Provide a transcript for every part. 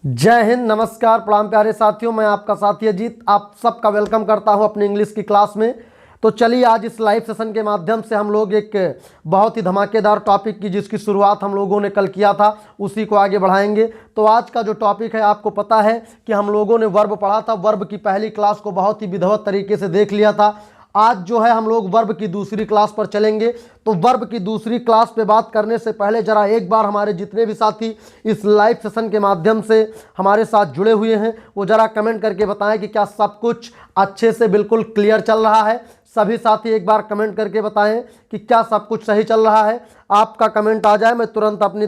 जय हिंद, नमस्कार, प्रणाम प्यारे साथियों। मैं आपका साथी अजीत आप सबका वेलकम करता हूं अपनी इंग्लिश की क्लास में। तो चलिए आज इस लाइव सेशन के माध्यम से हम लोग एक बहुत ही धमाकेदार टॉपिक की जिसकी शुरुआत हम लोगों ने कल किया था उसी को आगे बढ़ाएंगे। तो आज का जो टॉपिक है आपको पता है कि हम लोगों ने वर्ब पढ़ा था। वर्ब की पहली क्लास को बहुत ही विधिवत तरीके से देख लिया था। आज जो है हम लोग वर्ब की दूसरी क्लास पर चलेंगे। तो वर्ब की दूसरी क्लास पे बात करने से पहले जरा एक बार हमारे जितने भी साथी इस लाइव सेशन के माध्यम से हमारे साथ जुड़े हुए हैं वो जरा कमेंट करके बताएं कि क्या सब कुछ अच्छे से बिल्कुल क्लियर चल रहा है। सभी साथी एक बार कमेंट करके बताएं कि क्या सब कुछ सही चल रहा है। आपका कमेंट आ जाए मैं तुरंत अपनी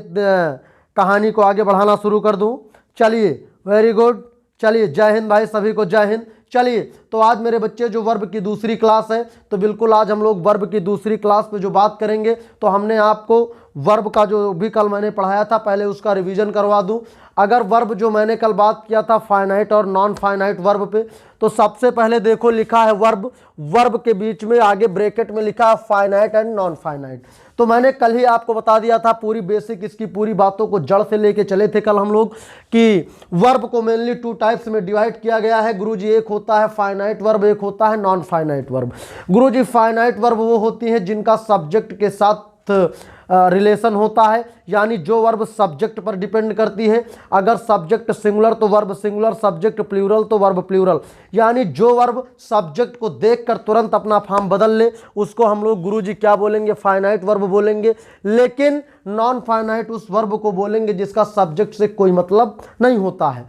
कहानी को आगे बढ़ाना शुरू कर दूं। चलिए, वेरी गुड। चलिए, जय हिंद भाई, सभी को जय हिंद। चलिए, तो आज मेरे बच्चे जो वर्ब की दूसरी क्लास है तो बिल्कुल आज हम लोग वर्ब की दूसरी क्लास पे जो बात करेंगे तो हमने आपको वर्ब का जो भी कल मैंने पढ़ाया था पहले उसका रिवीजन करवा दूं। अगर वर्ब जो मैंने कल बात किया था फाइनाइट और नॉन फाइनाइट वर्ब पे, तो सबसे पहले देखो लिखा है वर्ब, वर्ब के बीच में आगे ब्रैकेट में लिखा है फाइनाइट एंड नॉन फाइनाइट। तो मैंने कल ही आपको बता दिया था पूरी बेसिक इसकी पूरी बातों को जड़ से लेके चले थे कल हम लोग कि वर्ब को मेनली टू टाइप्स में डिवाइड किया गया है गुरुजी। एक होता है फाइनाइट वर्ब, एक होता है नॉन फाइनाइट वर्ब। गुरुजी फाइनाइट वर्ब वो होती है जिनका सब्जेक्ट के साथ रिलेशन होता है, यानी जो वर्ब सब्जेक्ट पर डिपेंड करती है। अगर सब्जेक्ट सिंगुलर तो वर्ब सिंगुलर, सब्जेक्ट प्लूरल तो वर्ब प्लूरल, यानी जो वर्ब सब्जेक्ट को देखकर तुरंत अपना फॉर्म बदल ले उसको हम लोग गुरुजी क्या बोलेंगे, फाइनाइट वर्ब बोलेंगे। लेकिन नॉन फाइनाइट उस वर्ब को बोलेंगे जिसका सब्जेक्ट से कोई मतलब नहीं होता है।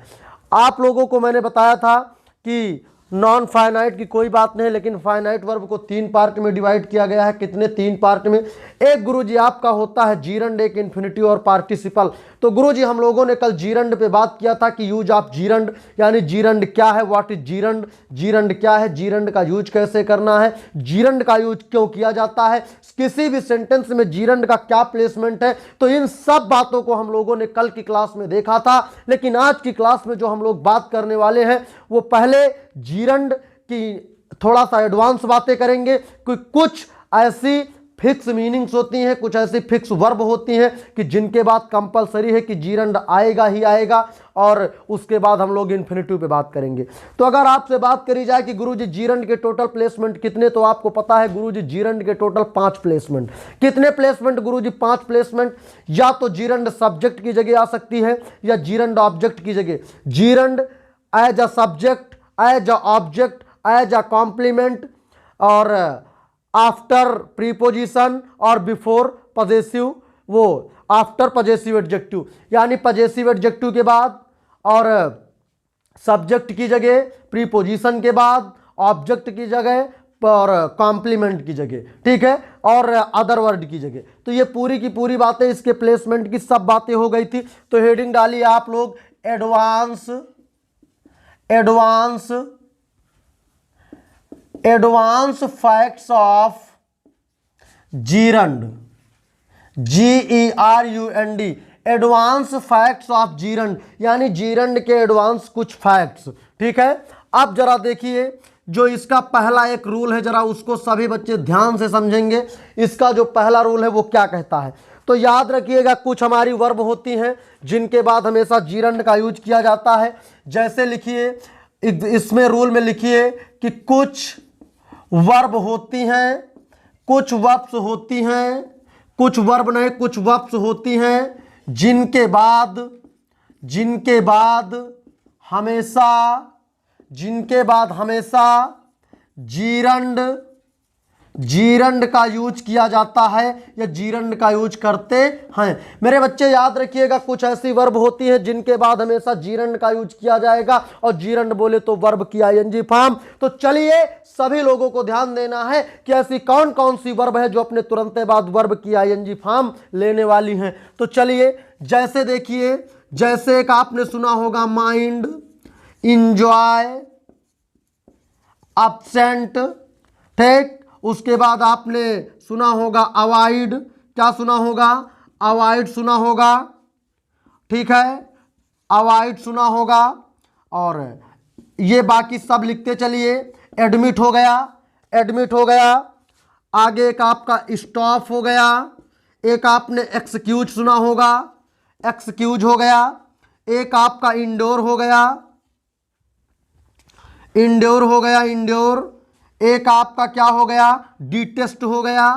आप लोगों को मैंने बताया था कि नॉन फाइनाइट की कोई बात नहीं, लेकिन फाइनाइट वर्ब को तीन पार्ट में डिवाइड किया गया है। कितने? तीन पार्ट में। एक गुरुजी आपका होता है जीरंड, एक इन्फिनिटिव और पार्टिसिपल। तो गुरुजी हम लोगों ने कल जीरंड पे बात किया था कि यूज ऑफ जीरंड, यानी जीरंड क्या है, व्हाट इज जीरंड, जीरंड क्या है, जीरंड का यूज कैसे करना है, जीरंड का यूज क्यों किया जाता है, किसी भी सेंटेंस में जीरंड का क्या प्लेसमेंट है। तो इन सब बातों को हम लोगों ने कल की क्लास में देखा था। लेकिन आज की क्लास में जो हम लोग बात करने वाले हैं वो पहले जीरंड की थोड़ा सा एडवांस बातें करेंगे। कुछ ऐसी फिक्स मीनिंग्स होती हैं, कुछ ऐसी फिक्स वर्ब होती हैं कि जिनके बाद कंपलसरी है कि जीरंड आएगा ही आएगा, और उसके बाद हम लोग इन्फिनिटिव पे बात करेंगे। तो अगर आपसे बात करी जाए कि गुरुजी जीरंड के टोटल प्लेसमेंट कितने, तो आपको पता है गुरुजी जीरंड के टोटल 5 प्लेसमेंट। कितने प्लेसमेंट गुरुजी? 5 प्लेसमेंट। या तो जीरंड सब्जेक्ट की जगह आ सकती है या जीरंड ऑब्जेक्ट की जगह। Gerund as a subject, as a object, as a complement, और आफ्टर प्रीपोजिशन और बिफोर पजेसिव, वो आफ्टर पजेसिव एडजेक्टिव, यानी पजेसिव एडजेक्टिव के बाद और सब्जेक्ट की जगह, प्रीपोजिशन के बाद, ऑब्जेक्ट की जगह और कॉम्प्लीमेंट की जगह, ठीक है, और अदर वर्ड की जगह। तो ये पूरी की पूरी बातें इसके प्लेसमेंट की सब बातें हो गई थी। तो हेडिंग डालिए आप लोग advance, advance, advance facts of gerund, GERUND, advance facts of gerund, यानी जीरंड के एडवांस कुछ फैक्ट्स, ठीक है। अब जरा देखिए जो इसका पहला एक रूल है जरा उसको सभी बच्चे ध्यान से समझेंगे। इसका जो पहला रूल है वो क्या कहता है, तो याद रखिएगा कुछ हमारी वर्ब होती हैं जिनके बाद हमेशा जीरंड का यूज किया जाता है। जैसे लिखिए, इसमें रूल में लिखिए कि कुछ वर्ब होती हैं, कुछ वर्ब्स होती हैं, कुछ वर्ब नहीं कुछ वर्ब्स होती हैं जिनके बाद, जिनके बाद हमेशा, जिनके बाद हमेशा जीरंड, जीरंड का यूज किया जाता है या जीरंड का यूज करते हैं। मेरे बच्चे याद रखिएगा कुछ ऐसी वर्ब होती हैं जिनके बाद हमेशा जीरंड का यूज किया जाएगा, और जीरंड बोले तो वर्ब की आईएनजी फॉर्म। तो चलिए सभी लोगों को ध्यान देना है कि ऐसी कौन कौन सी वर्ब है जो अपने तुरंत बाद वर्ब की आईएनजी फॉर्म लेने वाली हैं। तो चलिए जैसे देखिए, जैसे एक आपने सुना होगा माइंड, इंजॉय, एब्सेंट, ठीक। उसके बाद आपने सुना होगा अवॉइड, क्या सुना होगा? अवॉइड सुना होगा, ठीक है, अवॉइड सुना होगा। और ये बाकी सब लिखते चलिए। एडमिट हो गया, एडमिट हो गया। आगे एक आपका स्टॉप हो गया। एक आपने एक्सक्यूज सुना होगा, एक्सक्यूज हो गया। एक आपका इंडोर हो गया, इंडोर हो गया, इंडोर। एक आपका क्या हो गया, डी टेस्ट हो गया।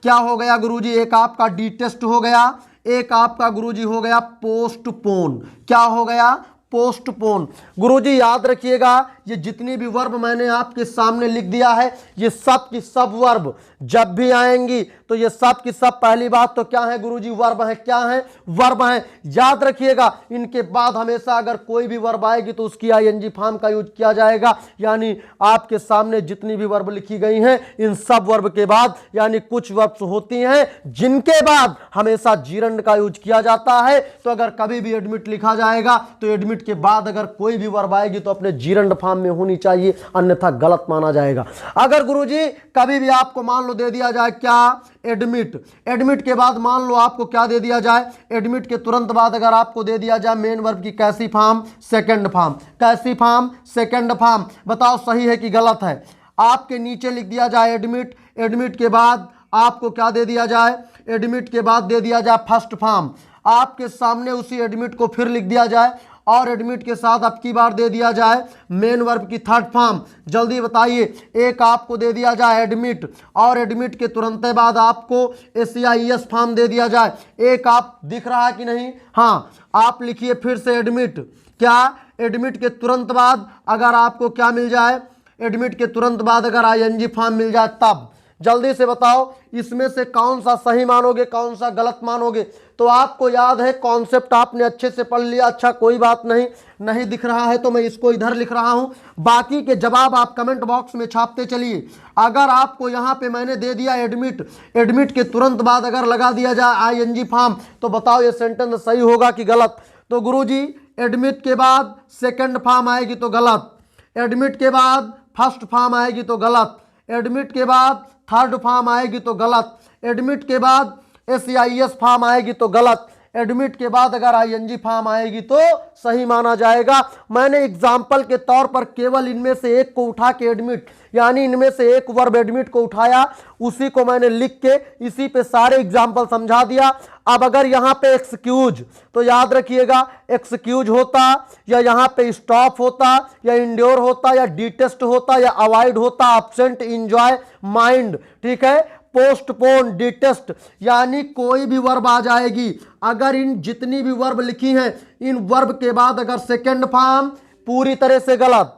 क्या हो गया गुरुजी, एक आपका डी टेस्ट हो गया। एक आपका गुरुजी हो गया पोस्टपोन। क्या हो गया, पोस्टपोन। गुरुजी याद रखिएगा, ये जितनी भी वर्ब मैंने आपके सामने लिख दिया है, ये सब की सब वर्ब जब भी आएंगी तो ये सब की सब पहली बात तो क्या है गुरुजी, वर्ब है। क्या है, वर्ब है। याद रखिएगा, इनके बाद हमेशा अगर कोई भी वर्ब आएगी तो उसकी आईएनजी फॉर्म का यूज किया जाएगा। यानी आपके सामने जितनी भी वर्ब लिखी गई हैं, इन सब वर्ब के बाद, यानी कुछ वर्ब्स होती हैं जिनके बाद हमेशा जीरंड का यूज किया जाता है। तो अगर कभी भी एडमिट लिखा जाएगा तो एडमिट के बाद अगर कोई भी वर्ब आएगी तो अपने जीरंड फॉर्म में होनी चाहिए, अन्यथा गलत माना जाएगा। अगर गुरुजी कभी भी आपको मान लो दे दिया जाए क्या, एडमिट, एडमिट के बाद मान लो आपको क्या दे दिया जाए, एडमिट के तुरंत बाद अगर आपको दे दिया जाए मेन वर्ब की कैसी फॉर्म, सेकंड फॉर्म। कैसी फॉर्म, सेकंड फॉर्म। बताओ सही है कि गलत है। आपके नीचे लिख दिया जाए एडमिट, एडमिट के बाद आपको क्या दे दिया जाए, एडमिट के बाद दे दिया जाए फर्स्ट फॉर्म। आपके सामने उसी एडमिट को फिर लिख दिया जाए और एडमिट के साथ अब की बार दे दिया जाए मेन वर्ब की थर्ड फॉर्म। जल्दी बताइए, एक आपको दे दिया जाए एडमिट और एडमिट के तुरंत बाद आपको एसईआईएस फॉर्म दे दिया जाए। एक आप दिख रहा है कि नहीं, हाँ आप लिखिए फिर से एडमिट। क्या, एडमिट के तुरंत बाद अगर आपको क्या मिल जाए, एडमिट के तुरंत बाद अगर आईएनजी फॉर्म मिल जाए तब। जल्दी से बताओ इसमें से कौन सा सही मानोगे, कौन सा गलत मानोगे। तो आपको याद है, कॉन्सेप्ट आपने अच्छे से पढ़ लिया। अच्छा कोई बात नहीं, नहीं दिख रहा है तो मैं इसको इधर लिख रहा हूं। बाकी के जवाब आप कमेंट बॉक्स में छापते चलिए। अगर आपको यहां पे मैंने दे दिया एडमिट, एडमिट के तुरंत बाद अगर लगा दिया जाए आईएनजी फॉर्म, तो बताओ ये सेंटेंस सही होगा कि गलत। तो गुरुजी एडमिट के बाद सेकंड फॉर्म आएगी तो गलत, एडमिट के बाद फर्स्ट फॉर्म आएगी तो गलत, एडमिट के बाद थर्ड फॉर्म आएगी तो गलत, एडमिट के बाद एसईआईएस फॉर्म आएगी तो गलत, एडमिट के बाद अगर आईएनजी फॉर्म आएगी तो सही माना जाएगा। मैंने एग्जाम्पल के तौर पर केवल इनमें से एक को उठा के एडमिट, यानी इनमें से एक वर्ब एडमिट को उठाया, उसी को मैंने लिख के इसी पे सारे एग्जाम्पल समझा दिया। अब अगर यहाँ पे एक्सक्यूज, तो याद रखिएगा एक्सक्यूज होता या यहाँ पे स्टॉप होता या इंड्योर होता या डिटेस्ट होता या अवॉइड होता, एब्सेंट, इंजॉय, माइंड, ठीक है, पोस्टपोन, डिटेस्ट, यानी कोई भी वर्ब आ जाएगी। अगर इन जितनी भी वर्ब लिखी हैं, इन वर्ब के बाद अगर सेकंड फॉर्म पूरी तरह से गलत,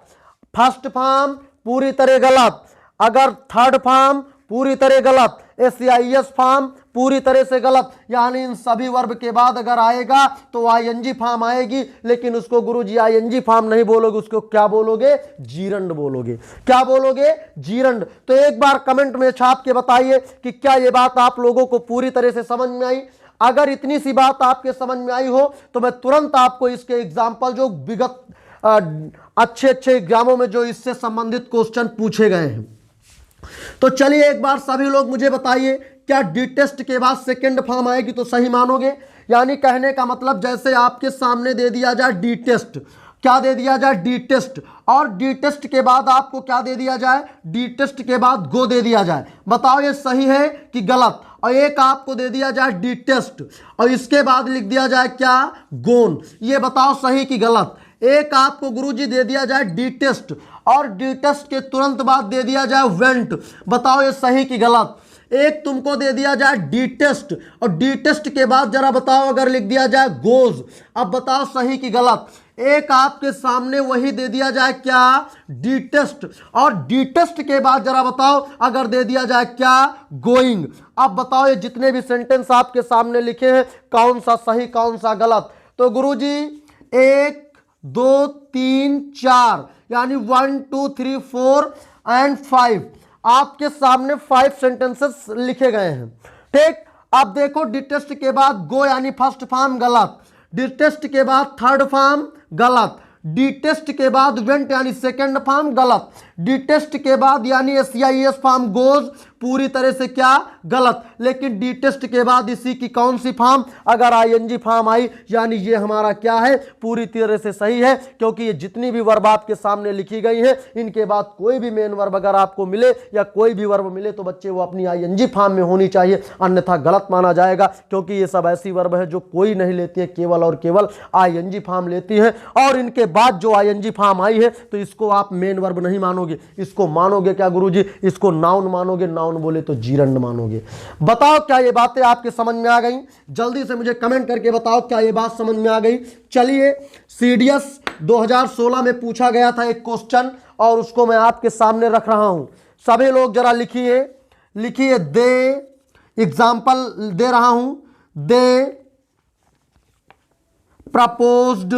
फर्स्ट फॉर्म पूरी तरह गलत, अगर थर्ड फॉर्म पूरी तरह गलत, एसईआईएस फॉर्म पूरी तरह से गलत, यानी इन सभी वर्ब के बाद अगर आएगा तो आईएनजी फॉर्म आएगी। लेकिन उसको गुरुजी आईएनजी फॉर्म नहीं बोलोगे, उसको क्या बोलोगे, जीरंड बोलोगे। क्या बोलोगे, जीरंड। तो एक बार कमेंट में छाप के बताइए कि क्या ये बात आप लोगों को पूरी तरह से समझ में आई। अगर इतनी सी बात आपके समझ में आई हो तो मैं तुरंत आपको इसके एग्जाम्पल, जो विगत अच्छे अच्छे एग्जामों में जो इससे संबंधित क्वेश्चन पूछे गए हैं, तो चलिए एक बार सभी लोग मुझे बताइए, क्या डी टेस्ट के बाद सेकंड फॉर्म आएगी तो सही मानोगे। यानी कहने का मतलब जैसे आपके सामने दे दिया जाए डी टेस्ट, क्या दे दिया जाए, डी टेस्ट, और डी टेस्ट के बाद आपको क्या दे दिया जाए, डी टेस्ट के बाद गो दे दिया जाए। बताओ ये सही है कि गलत। और एक आपको दे दिया जाए डी टेस्ट और इसके बाद लिख दिया जाए क्या, गोन, ये बताओ सही कि गलत। एक आपको गुरुजी दे दिया जाए डी टेस्ट और डी टेस्ट के तुरंत बाद दे दिया जाए वेंट, बताओ ये सही कि गलत। एक तुमको दे दिया जाए डी टेस्ट और डी टेस्ट के बाद जरा बताओ अगर लिख दिया जाए गोज, अब बताओ सही कि गलत। एक आपके सामने वही दे दिया जाए क्या, डी टेस्ट, और डी टेस्ट के बाद जरा बताओ अगर दे दिया जाए क्या, गोइंग। अब बताओ ये जितने भी सेंटेंस आपके सामने लिखे हैं कौन सा सही कौन सा गलत। तो गुरुजी 1 2 3 4 यानी 1 2 3 4 एंड 5 आपके सामने 5 सेंटेंसेस लिखे गए हैं। ठीक, अब देखो डी टेस्ट के बाद गो यानी फर्स्ट फॉर्म गलत, डी टेस्ट के बाद थर्ड फॉर्म गलत, डी टेस्ट के बाद वेंट यानी सेकंड फॉर्म गलत, डिटेस्ट के बाद यानी SCIS फॉर्म गोज पूरी तरह से क्या गलत, लेकिन डिटेस्ट के बाद इसी की कौन सी फॉर्म, अगर ING फॉर्म आई यानी ये हमारा क्या है, पूरी तरह से सही है, क्योंकि ये जितनी भी वर्ब आपके सामने लिखी गई है इनके बाद कोई भी मेन वर्ब अगर आपको मिले या कोई भी वर्ब मिले तो बच्चे वो अपनी ING फॉर्म में होनी चाहिए, अन्यथा गलत माना जाएगा, क्योंकि ये सब ऐसी वर्ब है जो कोई नहीं लेती है, केवल और केवल ING फॉर्म लेती है। और इनके बाद जो ING फॉर्म आई है तो इसको आप मेन वर्ब नहीं मानोगे, इसको मानोगे क्या गुरुजी, इसको नाउन मानोगे, नाउन बोले तो जीरंड मानोगे। बताओ क्या ये बातें आपके समझ में आ गई, जल्दी से मुझे कमेंट करके बताओ क्या ये बात समझ में आ गई। चलिए CDS 2016 में पूछा गया था एक क्वेश्चन और उसको मैं आपके सामने रख रहा हूं, सभी लोग जरा लिखिए, लिखिए दे, एग्जाम्पल दे रहा हूं, दे प्रपोज्ड,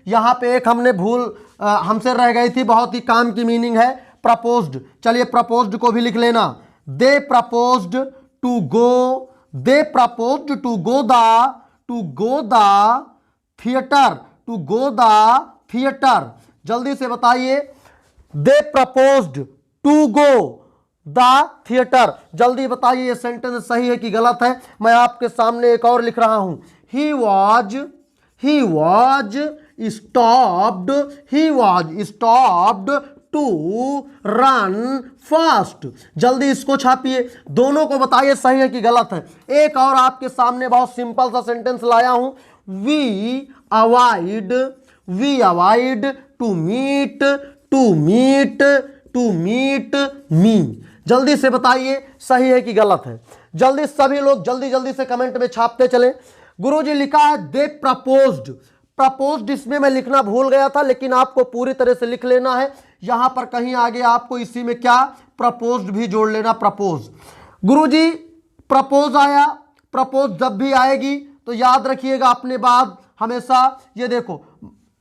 यहां पे एक हमने भूल हमसे रह गई थी, बहुत ही काम की मीनिंग है प्रपोज्ड। चलिए प्रपोज्ड को भी लिख लेना, they proposed to go, they proposed to go the theatre, to go the theatre. जल्दी से बताइए, they proposed to go the theatre, जल्दी बताइए ये सेंटेंस सही है कि गलत है। मैं आपके सामने एक और लिख रहा हूं, he was stopped to run fast। जल्दी इसको छापिए, दोनों को बताइए सही है कि गलत है। एक और आपके सामने बहुत सिंपल सा सेंटेंस लाया हूं, we avoid to meet me। जल्दी से बताइए सही है कि गलत है, जल्दी सभी लोग जल्दी से कमेंट में छापते चलें। गुरुजी लिखा है दे प्रपोज्ड, इसमें मैं लिखना भूल गया था, लेकिन आपको पूरी तरह से लिख लेना है, यहां पर कहीं आगे आपको इसी में क्या प्रपोज्ड भी जोड़ लेना, प्रपोज। गुरुजी प्रपोज आया, प्रपोज जब भी आएगी तो याद रखिएगा अपने बाद हमेशा, ये देखो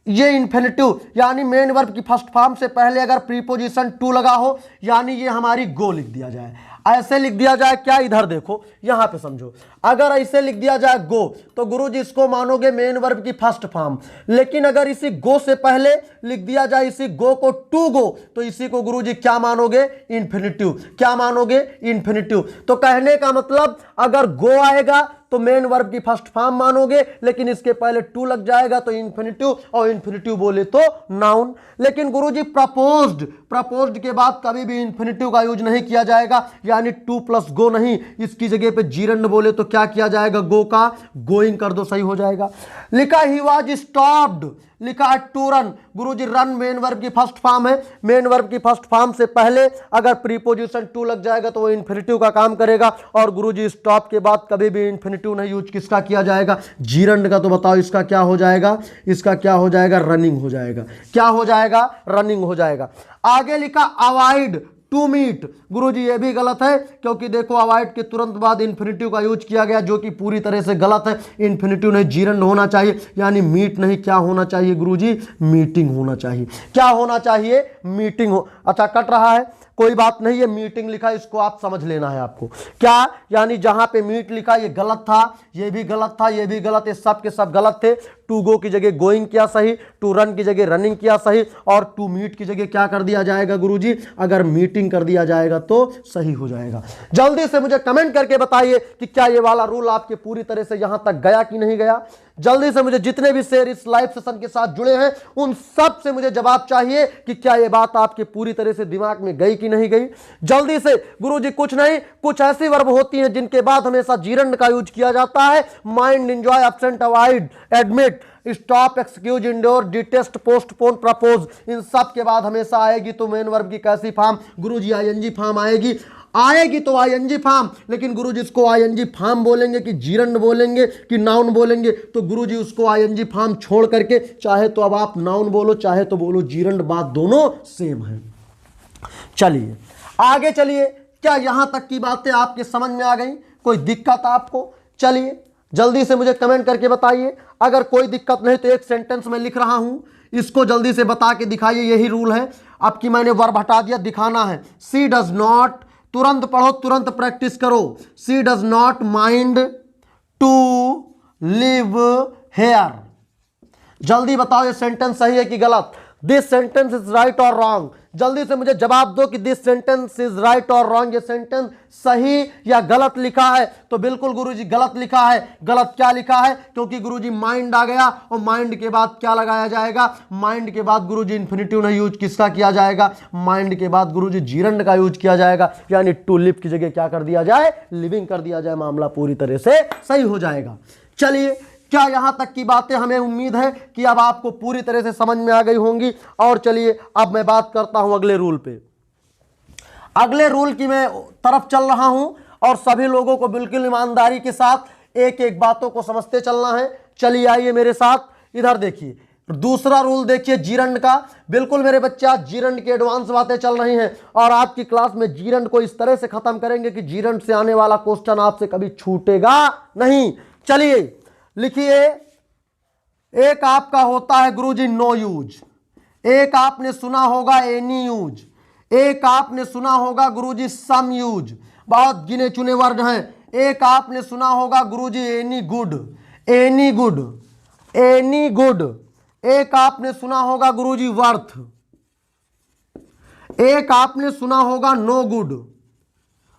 ये इन्फिनिटिव यानी मेन वर्ब की फर्स्ट फॉर्म से पहले अगर प्रीपोजिशन टू लगा हो यानी ये हमारी गो लिख दिया जाए। ऐसे लिख दिया जाए क्या, इधर देखो यहां पे समझो, अगर ऐसे लिख दिया जाए गो तो गुरुजी इसको मानोगे मेन वर्ब की फर्स्ट फॉर्म, लेकिन अगर इसी गो से पहले लिख दिया जाए इसी गो को टू गो तो इसी को गुरुजी क्या मानोगे, इन्फिनिटिव। क्या मानोगे, इन्फिनिटिव। तो कहने का मतलब अगर गो आएगा तो मेन वर्ब की फर्स्ट फॉर्म मानोगे, लेकिन इसके पहले टू लग जाएगा तो इन्फिनिटिव, और इन्फिनिटिव बोले तो नाउन। लेकिन गुरुजी प्रपोज्ड के बाद कभी भी इन्फिनिटिव का यूज नहीं किया जाएगा, यानी टू प्लस गो नहीं, इसकी जगह पे जीरंड बोले तो क्या किया जाएगा, गो का गोइंग कर दो, सही हो जाएगा। लिखा ही वाज स्टॉप्ड, लिखा है to run. Guruji run main verb की फर्स्ट फॉर्म है, मेन वर्ब की फर्स्ट फॉर्म से पहले अगर प्रीपोजिशन टू लग जाएगा तो वो इन्फिनिटिव का काम करेगा, और गुरुजी स्टॉप के बाद कभी भी इन्फिनिटिव नहीं यूज किसका किया जाएगा, जीरंड का। तो बताओ इसका क्या हो जाएगा, इसका क्या हो जाएगा, रनिंग हो जाएगा। क्या हो जाएगा, रनिंग हो जाएगा। आगे लिखा अवॉइड टू मीट, गुरुजी ये भी गलत है, क्योंकि देखो अवॉइड के तुरंत बाद इन्फिनिटिव का यूज किया गया जो कि पूरी तरह से गलत है। इन्फिनिटिव नहीं, जीरंड होना चाहिए, यानी मीट नहीं, क्या होना चाहिए गुरुजी, मीटिंग होना चाहिए। क्या होना चाहिए, मीटिंग हो। अच्छा कट रहा है, कोई बात नहीं है, मीटिंग लिखा इसको आप समझ लेना है आपको। क्या यानी जहां पे मीट लिखा ये गलत था, ये भी गलत था, ये भी गलत, ये सब के सब गलत थे। टू गो की जगह गोइंग किया सही, टू रन की जगह रनिंग किया सही, और टू मीट की जगह क्या कर दिया जाएगा गुरुजी, अगर मीटिंग कर दिया जाएगा तो सही हो जाएगा। जल्दी से मुझे कमेंट करके बताइए कि क्या ये वाला रूल आपके पूरी तरह से यहां तक गया कि नहीं गया। जल्दी से मुझे जितने भी शेयर इस लाइव सेशन के साथ जुड़े हैं उन सब से मुझे जवाब चाहिए कि क्या ये बात आपके पूरी तरह से दिमाग में गई कि नहीं गई। जल्दी से। गुरुजी कुछ नहीं, कुछ ऐसी वर्ब होती हैं जिनके बाद हमेशा जीरंड का यूज किया जाता है, mind, enjoy, absent, avoid, admit, stop, excuse, indoor, detest, postpone, propose, इन सब के बाद हमेशा आएगी तो मेन वर्ब की कैसी फॉर्म, गुरुजी आईएनजी फॉर्म आएगी। आएगी तो आईएनजी फॉर्म, लेकिन गुरुजी इसको आईएनजी फॉर्म बोलेंगे कि जीरंड बोलेंगे कि नाउन बोलेंगे, तो गुरुजी उसको आईएनजी फॉर्म छोड़ करके चाहे तो अब आप नाउन बोलो चाहे तो बोलो जीरंड, बात दोनों सेम है। चलिए आगे चलिए, क्या यहां तक की बातें आपके समझ में आ गई, कोई दिक्कत आपको? चलिए जल्दी से मुझे कमेंट करके बताइए। अगर कोई दिक्कत नहीं तो एक सेंटेंस में लिख रहा हूं, इसको जल्दी से बता के दिखाइए। यही रूल है, आपकी मैंने वर्ब हटा दिया, दिखाना है। सी डज नॉट, तुरंत पढ़ो, तुरंत प्रैक्टिस करो। She does not mind to live here. जल्दी बताओ ये सेंटेंस सही है कि गलत। दिस सेंटेंस इज राइट और रॉन्ग। जल्दी से मुझे जवाब दो कि दिस सेंटेंस इज राइट और रॉन्ग, ये सेंटेंस सही या गलत लिखा है। तो बिल्कुल गुरुजी गलत लिखा है। गलत क्या लिखा है? क्योंकि गुरुजी माइंड आ गया और माइंड के बाद क्या लगाया जाएगा? माइंड के बाद गुरुजी इन्फिनिटिव नहीं यूज किसका किया जाएगा? माइंड के बाद गुरुजी जीरंड का यूज किया जाएगा, यानी टू लिव की जगह क्या कर दिया जाए? लिविंग कर दिया जाए। मामला पूरी तरह से सही हो जाएगा। चलिए, क्या यहां तक की बातें हमें उम्मीद है कि अब आपको पूरी तरह से समझ में आ गई होंगी। और चलिए अब मैं बात करता हूं अगले रूल पे। अगले रूल की मैं तरफ चल रहा हूं और सभी लोगों को बिल्कुल ईमानदारी के साथ एक एक बातों को समझते चलना है। चलिए आइए मेरे साथ, इधर देखिए दूसरा रूल देखिए जीरंड का। बिल्कुल मेरे बच्चे आज जीरंड की एडवांस बातें चल रही हैं और आज की क्लास में जीरंड को इस तरह से खत्म करेंगे कि जीरंड से आने वाला क्वेश्चन आपसे कभी छूटेगा नहीं। चलिए लिखिए, एक आपका होता है गुरुजी नो यूज, एक आपने सुना होगा एनी यूज, एक आपने सुना होगा गुरुजी सम यूज, बहुत गिने चुने वर्ड हैं। एक आपने सुना होगा गुरुजी any good, any good, any good. एक आपने सुना होगा गुरुजी वर्थ, एक आपने सुना होगा नो गुड,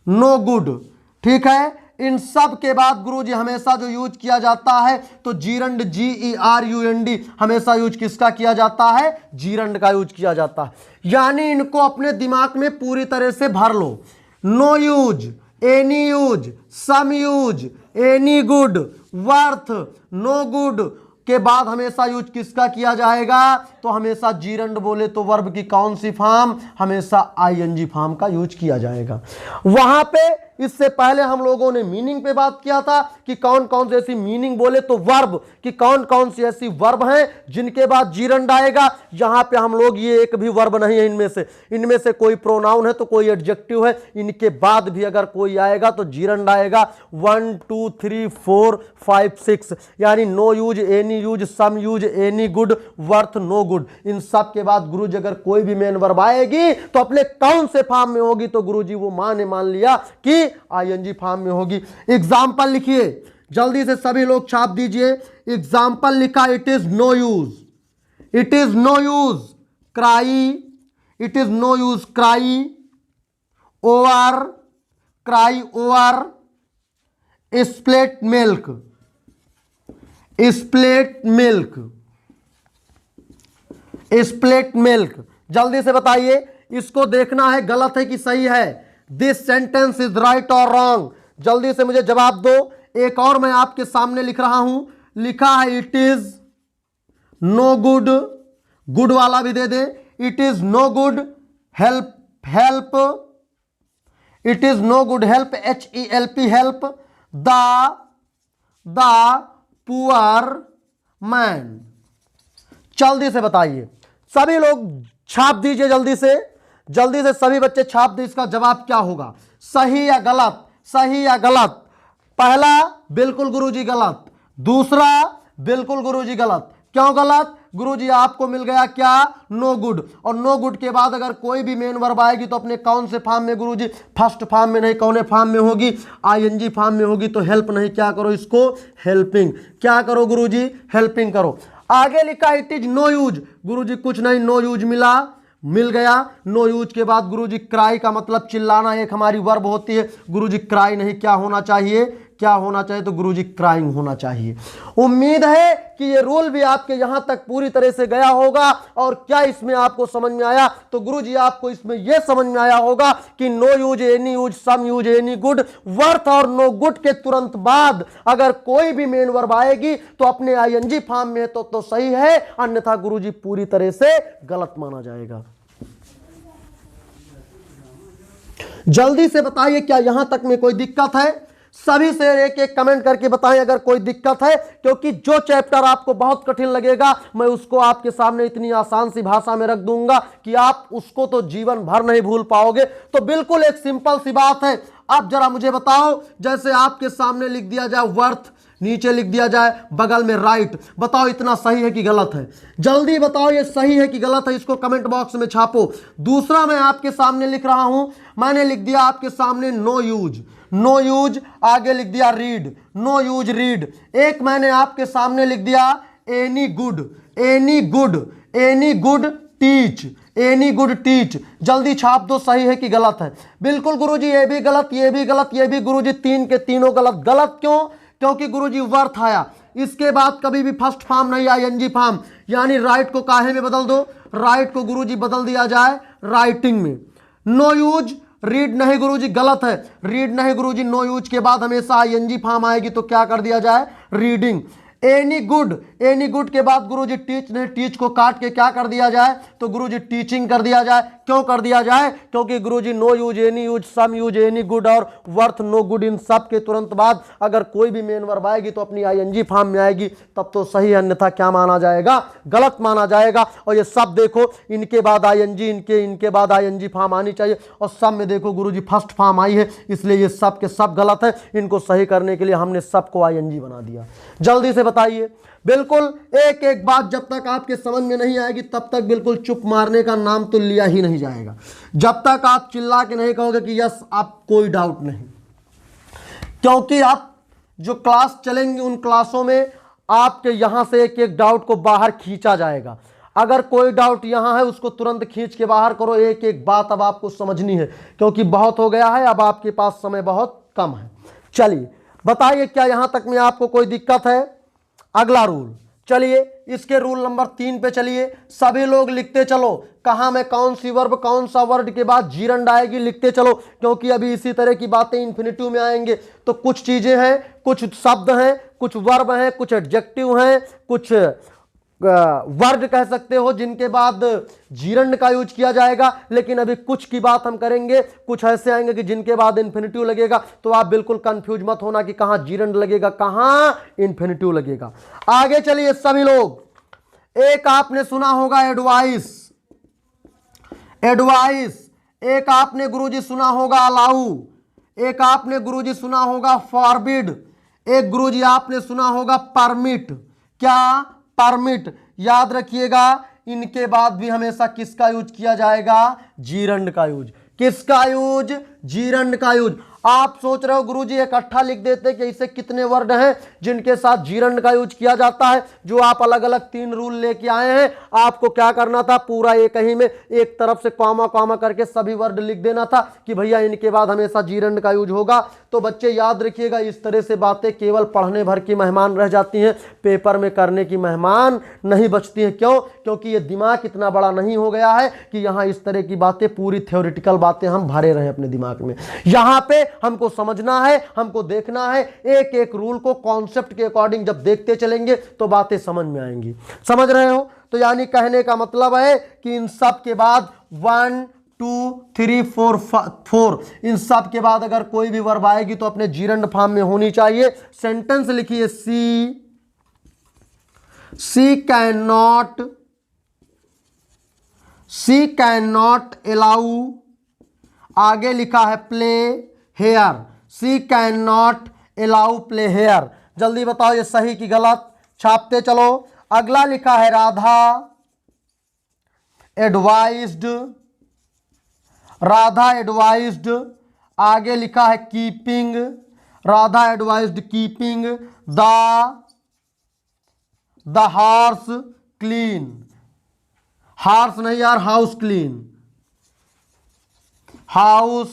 नो गुड। ठीक है, इन सब के बाद गुरुजी हमेशा जो यूज किया जाता है तो जीरंड, GERUND, हमेशा यूज किसका किया जाता है? जीरंड का यूज किया जाता है। यानी इनको अपने दिमाग में पूरी तरह से भर लो। No use, any use, some use, any good, worth, no good के बाद हमेशा यूज किसका किया जाएगा? तो हमेशा जीरंड बोले तो वर्ब की कौन सी फॉर्म? हमेशा ING फॉर्म का यूज किया जाएगा। वहां पे इससे पहले हम लोगों ने मीनिंग पे बात किया था कि कौन कौन सी ऐसी मीनिंग बोले तो वर्ब कि कौन कौन सी ऐसी वर्ब हैं जिनके बाद जीरंड आएगा। यहां पे हम लोग ये एक भी वर्ब नहीं है इनमें से कोई प्रोनाउन है तो कोई एडजेक्टिव है, इनके बाद भी अगर कोई आएगा तो जीरंड आएगा। 1 2 3 4 5 6, यानी no use, any use, some use, any good, worth, no good. इन सब के बाद गुरुजी अगर कोई भी मेन वर्ब आएगी तो अपने कौन से फॉर्म में होगी? तो गुरुजी वो मान लिया कि ING फॉर्म में होगी। एग्जाम्पल लिखिए, जल्दी से सभी लोग छाप दीजिए। एग्जाम्पल लिखा, it is no use, it is no use cry, it is no use cry over, cry over split milk, split milk, split milk. जल्दी से बताइए, इसको देखना है गलत है कि सही है। दिस सेंटेंस इज राइट और रॉन्ग। जल्दी से मुझे जवाब दो। एक और मैं आपके सामने लिख रहा हूं, लिखा है it is no good, good वाला भी दे दे। It is no good help, help, it is no good help, HELP, help the poor man. जल्दी से बताइए, सभी लोग छाप दीजिए जल्दी से सभी बच्चे छाप दीजिए। इसका जवाब क्या होगा? सही या गलत? सही या गलत? पहला बिल्कुल गुरुजी गलत, दूसरा बिल्कुल गुरुजी गलत। क्यों गलत? गुरुजी आपको मिल गया क्या? No good. और नो गुड के बाद अगर कोई भी मेन वर्ब आएगी तो अपने कौन से फॉर्म में गुरुजी? फर्स्ट फॉर्म में नहीं, कौन फॉर्म में होगी? ING फॉर्म में होगी। तो हेल्प नहीं, क्या करो इसको? हेल्पिंग। क्या करो गुरुजी? हेल्पिंग करो। आगे लिखा इट इज नो यूज, गुरुजी कुछ नहीं, नो यूज मिल गया। नो यूज के बाद गुरुजी क्राई का मतलब चिल्लाना, एक हमारी वर्ब होती है। गुरुजी क्राई नहीं, क्या होना चाहिए? क्या होना चाहिए? तो गुरुजी क्राइंग होना चाहिए। उम्मीद है कि ये रूल भी आपके यहां तक पूरी तरह से गया होगा। और क्या इसमें आपको समझ में आया? तो गुरुजी आपको इसमें यह समझ में आया होगा कि no use, any use, some use, any good, worth और नो गुड के तुरंत बाद अगर कोई भी मेन वर्ब आएगी तो अपने ING फॉर्म में तो सही है, अन्यथा गुरुजी पूरी तरह से गलत माना जाएगा। जल्दी से बताइए, क्या यहां तक में कोई दिक्कत है? सभी से एक एक कमेंट करके बताएं अगर कोई दिक्कत है, क्योंकि जो चैप्टर आपको बहुत कठिन लगेगा मैं उसको आपके सामने इतनी आसान सी भाषा में रख दूंगा कि आप उसको तो जीवन भर नहीं भूल पाओगे। तो बिल्कुल एक सिंपल सी बात है। अब जरा मुझे बताओ, जैसे आपके सामने लिख दिया जाए वर्थ, नीचे लिख दिया जाए बगल में राइट, बताओ इतना सही है कि गलत है? जल्दी बताओ ये सही है कि गलत है, इसको कमेंट बॉक्स में छापो। दूसरा मैं आपके सामने लिख रहा हूं, मैंने लिख दिया आपके सामने नो यूज, नो यूज, आगे लिख दिया रीड, नो यूज रीड। एक मैंने आपके सामने लिख दिया any good, any good, any good teach, any good teach. जल्दी छाप दो सही है कि गलत है। बिल्कुल गुरुजी, ये भी गलत, ये भी गलत, ये भी गुरुजी, तीन के तीनों गलत। गलत क्यों? क्योंकि गुरुजी वर्थ आया, इसके बाद कभी भी फर्स्ट फॉर्म नहीं आईएनजी फॉर्म, यानी राइट को काहे में बदल दो, राइट को गुरुजी बदल दिया जाए राइटिंग में। नो यूज, रीड नहीं गुरुजी, गलत है, रीड नहीं गुरुजी, नो यूज के बाद हमेशा आईएनजी फॉर्म आएगी, तो क्या कर दिया जाए, reading. Any good, any good के बाद गुरुजी टीच नहीं, टीच को काट के क्या कर दिया जाए, तो गुरुजी टीचिंग कर दिया जाए। क्यों कर दिया जाए? क्योंकि गुरुजी no use, any use, some use, any good और वर्थ, नो गुड, इन सब के तुरंत बाद अगर कोई भी मेन वर्ब आएगी तो अपनी आईएनजी फॉर्म में आएगी, तब तो सही, अन्यथा क्या माना जाएगा, गलत माना जाएगा। और ये सब देखो, इनके बाद आईएनजी, इनके बाद आईएनजी फॉर्म आनी चाहिए, और सब में देखो गुरुजी फर्स्ट फॉर्म आई है, इसलिए ये सब के सब गलत है। इनको सही करने के लिए हमने सबको आईएनजी बना दिया। जल्दी से बताइए। बिल्कुल एक एक बात जब तक आपके समझ में नहीं आएगी तब तक बिल्कुल चुप मारने का नाम तो लिया ही नहीं जाएगा। जब तक आप चिल्ला के नहीं कहोगे कि यस, आप कोई डाउट नहीं, क्योंकि आप जो क्लास चलेंगे उन क्लासों में आपके यहां से एक एक डाउट को बाहर खींचा जाएगा। अगर कोई डाउट यहां है उसको तुरंत खींच के बाहर करो। एक एक बात अब आपको समझनी है, क्योंकि बहुत हो गया है, अब आपके पास समय बहुत कम है। चलिए बताइए, क्या यहां तक में आपको कोई दिक्कत है? अगला रूल, चलिए इसके रूल नंबर 3 पे चलिए। सभी लोग लिखते चलो, कहां में कौन सी वर्ब, कौन सा वर्ड के बाद जीरंड आएगी, लिखते चलो, क्योंकि अभी इसी तरह की बातें इन्फिनिटिव में आएंगे। तो कुछ चीजें हैं, कुछ शब्द हैं, कुछ वर्ब हैं, कुछ एडजेक्टिव हैं, कुछ वर्ड कह सकते हो जिनके बाद जीरंड का यूज किया जाएगा। लेकिन अभी कुछ की बात हम करेंगे, कुछ ऐसे आएंगे कि जिनके बाद इन्फिनिटिव लगेगा, तो आप बिल्कुल कंफ्यूज मत होना कि कहां जीरंड लगेगा, कहां इन्फिनिटिव लगेगा। आगे चलिए सभी लोग, एक आपने सुना होगा एडवाइस, एडवाइस, एक आपने गुरुजी सुना होगा अलाउ, एक आपने गुरुजी सुना होगा फॉरबिड, एक गुरुजी आपने सुना होगा परमिट। क्या? परमिट। याद रखिएगा, इनके बाद भी हमेशा किसका यूज किया जाएगा? जीरंड का यूज। किसका यूज? जीरंड का यूज। आप सोच रहे हो गुरुजी इकट्ठा लिख देते कि इसे कितने वर्ड हैं जिनके साथ जीरंड का यूज किया जाता है। जो आप अलग अलग 3 रूल लेके आए हैं, आपको क्या करना था, पूरा एक ही में एक तरफ से कॉमा कॉमा करके सभी वर्ड लिख देना था कि भैया इनके बाद हमेशा जीरंड का यूज होगा। तो बच्चे याद रखिएगा, इस तरह से बातें केवल पढ़ने भर की मेहमान रह जाती हैं, पेपर में करने की मेहमान नहीं बचती हैं। क्यों? क्योंकि ये दिमाग इतना बड़ा नहीं हो गया है कि यहाँ इस तरह की बातें, पूरी थ्योरेटिकल बातें हम भरे रहे अपने दिमाग में। यहाँ पे हमको समझना है, हमको देखना है, एक एक रूल को कॉन्सेप्ट के अकॉर्डिंग जब देखते चलेंगे तो बातें समझ में आएंगी। समझ रहे हो? तो यानी कहने का मतलब है कि इन सब के बाद 1 2 3 4 4, इन सब के बाद अगर कोई भी वर्ब आएगी तो अपने जीरंड फॉर्म में होनी चाहिए। सेंटेंस लिखिए, सी कैन नॉट अलाउ, आगे लिखा है play here, she can not allow play here. जल्दी बताओ ये सही कि गलत, छापते चलो। अगला लिखा है राधा एडवाइज्ड, राधा एडवाइज्ड, आगे लिखा है keeping, Radha advised keeping the house clean, house नहीं यार, हाउस क्लीन, हाउस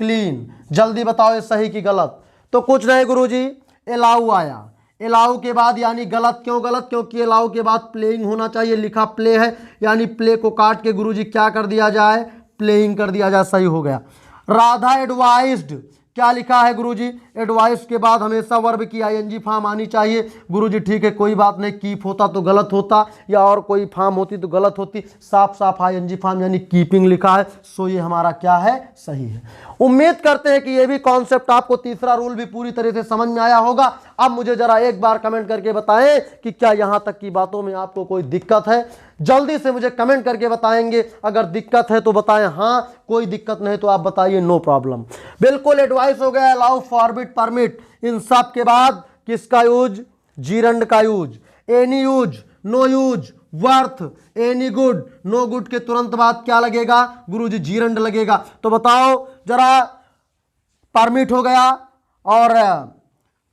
क्लीन। जल्दी बताओ ये सही कि गलत। तो कुछ नहीं गुरुजी, अलाउ आया, अलाउ के बाद यानी गलत। क्यों गलत? क्योंकि अलाउ के बाद प्लेइंग होना चाहिए, लिखा प्ले है, यानी प्ले को काट के गुरुजी क्या कर दिया जाए, प्लेइंग कर दिया जाए, सही हो गया। राधा एडवाइज्ड, क्या लिखा है गुरुजी? एडवाइस के बाद हमेशा वर्ब की आईएनजी फॉर्म आनी चाहिए। गुरुजी ठीक है, कोई बात नहीं, कीप होता तो गलत होता, या और कोई फॉर्म होती तो गलत होती, साफ साफ आईएनजी फॉर्म यानी कीपिंग लिखा है, सो ये हमारा क्या है, सही है। उम्मीद करते हैं कि ये भी कॉन्सेप्ट आपको, तीसरा रूल भी पूरी तरह से समझ में आया होगा। अब मुझे जरा एक बार कमेंट करके बताएं कि क्या यहां तक की बातों में आपको कोई दिक्कत है। जल्दी से मुझे कमेंट करके बताएंगे, अगर दिक्कत है तो बताएं हाँ, कोई दिक्कत नहीं तो आप बताइए नो प्रॉब्लम। बिल्कुल एडवाइस हो गया, अलाउ, फॉरबिड, परमिट, इन सब के बाद किसका यूज? जीरंड का use. Any use, no use, worth, any good, no good के तुरंत बाद क्या लगेगा गुरुजी? जीरंड लगेगा। तो बताओ जरा, परमिट हो गया और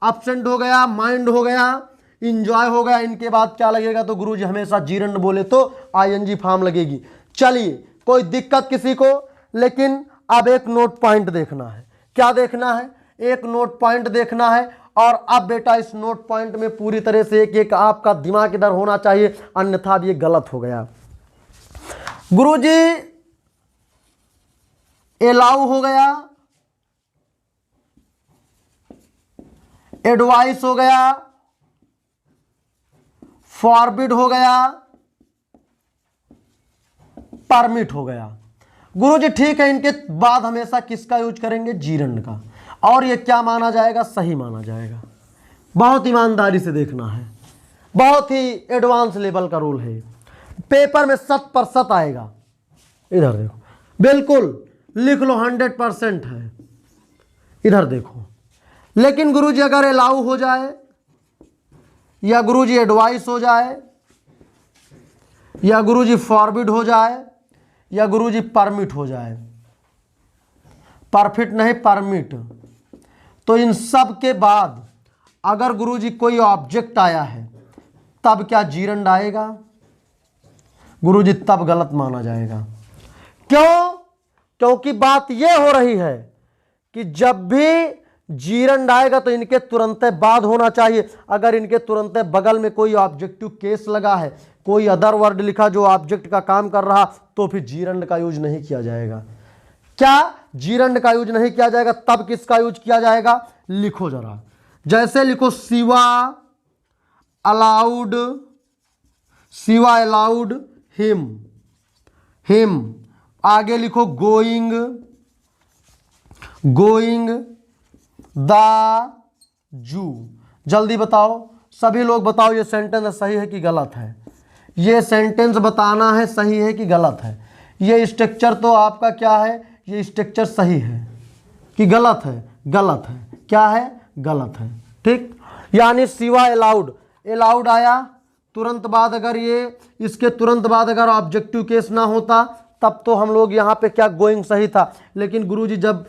अब्सेंट हो गया, माइंड हो गया, इंजॉय हो गया, इनके बाद क्या लगेगा, तो गुरुजी हमेशा जीरंड बोले तो आईएनजी फॉर्म लगेगी। चलिए, कोई दिक्कत किसी को? लेकिन अब एक नोट पॉइंट देखना है। क्या देखना है? एक नोट पॉइंट देखना है। और अब बेटा इस नोट पॉइंट में पूरी तरह से एक एक आपका दिमाग इधर होना चाहिए, अन्यथा ये गलत हो गया। गुरुजी एलाउ हो गया, एडवाइस हो गया, फॉरबिड हो गया, परमिट हो गया। गुरुजी ठीक है, इनके बाद हमेशा किसका यूज करेंगे? जीरंड का। और ये क्या माना जाएगा? सही माना जाएगा। बहुत ईमानदारी से देखना है, बहुत ही एडवांस लेवल का रूल है। पेपर में 100% आएगा। इधर देखो, बिल्कुल लिख लो 100% है। इधर देखो। लेकिन गुरुजी अगर अलाउ हो जाए, या गुरुजी एडवाइस हो जाए, या गुरुजी फॉरबिड हो जाए, या गुरुजी परमिट हो जाए, परफिट नहीं परमिट, तो इन सब के बाद अगर गुरुजी कोई ऑब्जेक्ट आया है, तब क्या जीरंड आएगा? गुरुजी तब गलत माना जाएगा। क्यों? क्योंकि बात यह हो रही है कि जब भी जीरंड आएगा तो इनके तुरंत बाद होना चाहिए। अगर इनके तुरंत बगल में कोई ऑब्जेक्टिव केस लगा है, कोई अदर वर्ड लिखा जो ऑब्जेक्ट का काम कर रहा, तो फिर जीरंड का यूज नहीं किया जाएगा। क्या? जीरंड का यूज नहीं किया जाएगा। तब किसका यूज किया जाएगा? लिखो जरा। जैसे लिखो Shiva allowed, Shiva allowed him, him. आगे लिखो गोइंग, गोइंग द जू। जल्दी बताओ, सभी लोग बताओ, ये सेंटेंस सही है कि गलत है? ये सेंटेंस बताना है सही है कि गलत है। ये स्ट्रक्चर तो आपका क्या है? ये स्ट्रक्चर सही है कि गलत है? गलत है। क्या है? गलत है। ठीक, यानी शिवा अलाउड, अलाउड आया तुरंत बाद, अगर ये इसके तुरंत बाद अगर ऑब्जेक्टिव केस ना होता तब तो हम लोग यहाँ पे क्या गोइंग सही था। लेकिन गुरुजी जब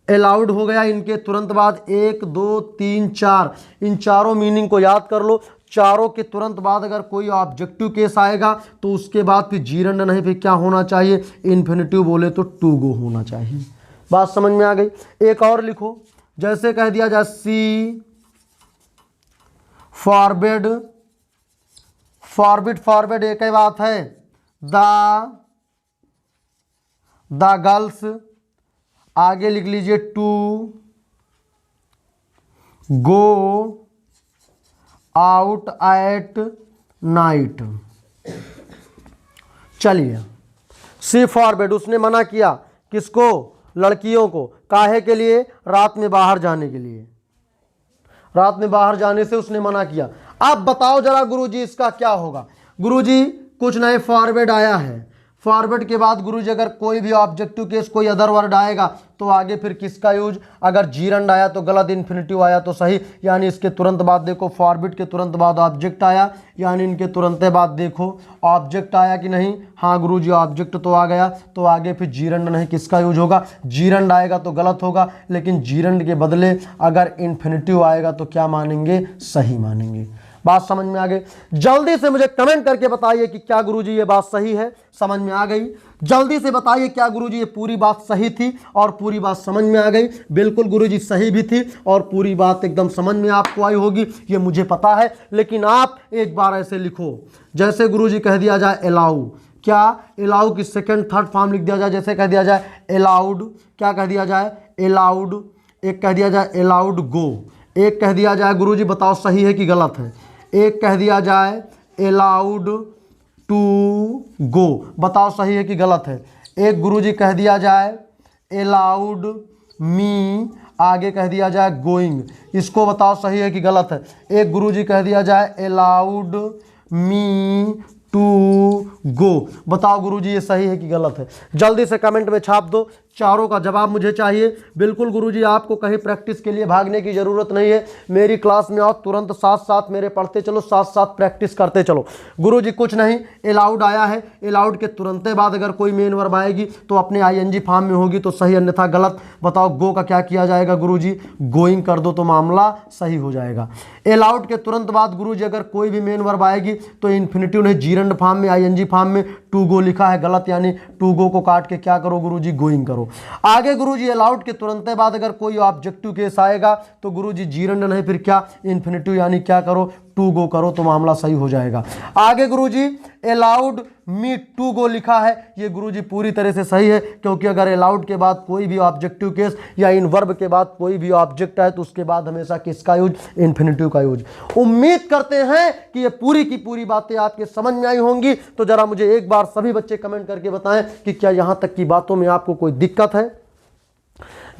अलाउड हो गया, इनके तुरंत बाद 1 2 3 4, इन चारों मीनिंग को याद कर लो। चारों के तुरंत बाद अगर कोई ऑब्जेक्टिव केस आएगा तो उसके बाद फिर जीरंड नहीं, फिर क्या होना चाहिए? इन्फिनिटिव बोले तो टू गो होना चाहिए। बात समझ में आ गई? एक और लिखो, जैसे कह दिया जाए सी फॉरबिड, फॉरबिड फॉरबिड एक ही बात है। द गर्ल्स, आगे लिख लीजिए to go out at night. चलिए, सी फॉरबिड, उसने मना किया किसको? लड़कियों को। काहे के लिए? रात में बाहर जाने के लिए। रात में बाहर जाने से उसने मना किया। अब बताओ जरा गुरुजी इसका क्या होगा? गुरुजी कुछ नहीं, फॉरवर्ड आया है। फॉरवर्ड के बाद गुरुजी अगर कोई भी ऑब्जेक्टिव केस कोई अदर वर्ड आएगा तो आगे फिर किसका यूज? अगर जीरंड आया तो गलत, इन्फिनिटिव आया तो सही। यानी इसके तुरंत बाद देखो फॉरवर्ड के तुरंत बाद ऑब्जेक्ट आया, यानी इनके तुरंत बाद देखो ऑब्जेक्ट आया कि नहीं? हाँ गुरुजी ऑब्जेक्ट तो आ गया, तो आगे फिर जीरंड नहीं, किसका यूज होगा? जीरंड आएगा तो गलत होगा, लेकिन जीरंड के बदले अगर इन्फिनिटिव आएगा तो क्या मानेंगे? सही मानेंगे। बात समझ में आ गई? जल्दी से मुझे कमेंट करके बताइए कि क्या गुरुजी ये बात सही है, समझ में आ गई? जल्दी से बताइए क्या गुरुजी ये पूरी बात सही थी और पूरी बात समझ में आ गई? बिल्कुल गुरुजी सही भी थी और पूरी बात एकदम समझ में आपको आई होगी, ये मुझे पता है। लेकिन आप एक बार ऐसे लिखो, जैसे गुरुजी कह दिया जाए अलाउ, क्या अलाउ की सेकंड थर्ड फॉर्म लिख दिया जाए। जैसे कह दिया जाए अलाउड, क्या कह दिया जाए? अलाउड। एक कह दिया जाए अलाउड गो, एक कह दिया जाए गुरुजी बताओ सही है कि गलत है? एक कह दिया जाए अलाउड टू गो, बताओ सही है कि गलत है? एक गुरुजी कह दिया जाए अलाउड मी, आगे कह दिया जाए गोइंग, इसको बताओ सही है कि गलत है? एक गुरुजी कह दिया जाए अलाउड मी टू गो, बताओ गुरुजी ये सही है कि गलत है? जल्दी से कमेंट में छाप दो। चारों का जवाब मुझे चाहिए। बिल्कुल गुरुजी, आपको कहीं प्रैक्टिस के लिए भागने की ज़रूरत नहीं है। मेरी क्लास में आओ, तुरंत साथ साथ मेरे पढ़ते चलो, साथ साथ प्रैक्टिस करते चलो। गुरुजी कुछ नहीं, अलाउड आया है, अलाउड के तुरंत बाद अगर कोई मेन वर्ब आएगी तो अपने आईएनजी फॉर्म में होगी तो सही, अन्यथा गलत। बताओ गो का क्या किया जाएगा गुरुजी? गोइंग कर दो तो मामला सही हो जाएगा। अलाउड के तुरंत बाद गुरुजी अगर कोई भी मेन वर्ब आएगी तो इन्फिनिटिव नहीं, जीरंड फॉर्म में, आईएनजी फॉर्म में टू गो लिखा है, गलत, यानी टू गो को काट के क्या करो गुरुजी? गोइंग करो। आगे गुरुजी अलाउड के तुरंत बाद अगर कोई ऑब्जेक्टिव केस आएगा तो गुरुजी जीरंड नहीं, फिर क्या? इन्फिनिटिव, यानी क्या करो? टू गो करो तो मामला सही हो जाएगा। आगे गुरुजी अलाउड मी टू गो लिखा है, ये गुरुजी पूरी तरह से सही है, क्योंकि अगर अलाउड के बाद कोई भी ऑब्जेक्टिव केस या इन वर्ब के बाद कोई भी ऑब्जेक्ट है तो उसके बाद हमेशा किसका यूज? इन्फिनिटिव का यूज। उम्मीद करते हैं कि ये पूरी की पूरी बातें आपके समझ में आई होंगी। तो जरा मुझे एक बार सभी बच्चे कमेंट करके बताएं कि क्या यहां तक की बातों में आपको कोई दिक्कत है।